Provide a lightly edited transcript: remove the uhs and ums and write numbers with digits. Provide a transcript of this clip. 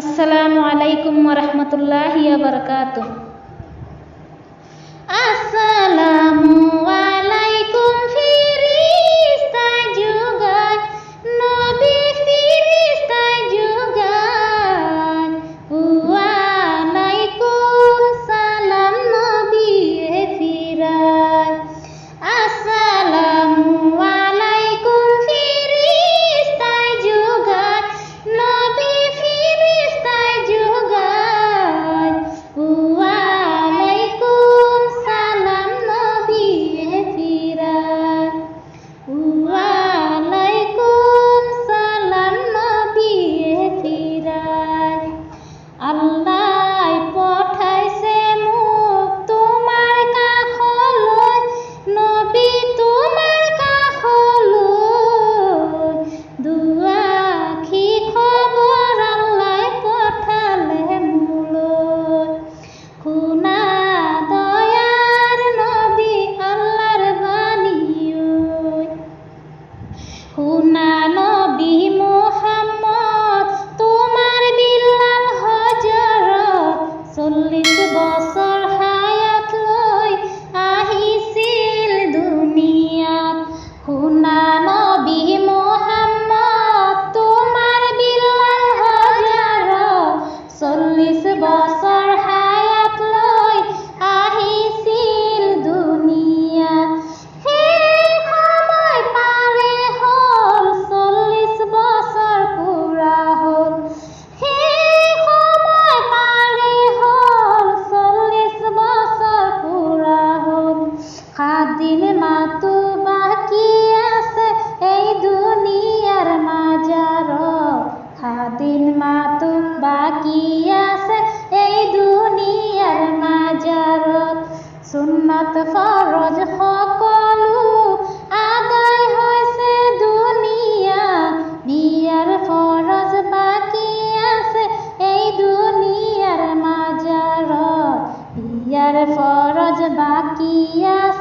अस्सलामु अलैकुम वरहमतुल्लाहि वबरकातुह। Assalamu alaikum Firista juga, Nabi Firista juga. Waalaikum salam Nabi Firaj. Assalamu alaikum Firista juga, Nabi Firista juga. Waalaikum salam Nabi Firaj. Waalaikum salam Nabi Firaj. আল্লাহ পঠাইছে মোক তোমাৰ কাষলৈ, নবী তোমাৰ কাষলৈ। দুআষি খবৰ আল্লাহ পঠালে মোলৈ। শুনা দয়াৰ নবী আল্লাহৰ বাণী ঐ। শুনা নবী মুহাম্মদ তোমাৰ বিলাল হজৰত, 40 বছৰ হায়াত লৈ আহিছিল দুনিয়াত। শুনা নবী মুহাম্মদ তোমাৰ বিলাল হজৰত, 40 বছৰ হায়াত লৈ আহিছিল দুনিয়াত। সেই সময় পাৰে হ'ল, 40 বছৰ পুৰা হ'ল। সেই সময় পাৰে হ'ল, 40 বছৰ পুৰা হ'ল। 7 দিন মাতো বাকী আছে এই দুনিয়াৰ মাজাৰত। 7 দিন মাতো বাকী আছে এই দুনিয়াৰ মাজাৰত। সুন্নত ফৰজ সকলো আদায় হৈছে দুনিয়াত। বিয়াৰ ফৰজ বাকী আছে এই দুনিয়াৰ মাজাৰত। বিয়াৰ ফৰজ বাকী আছে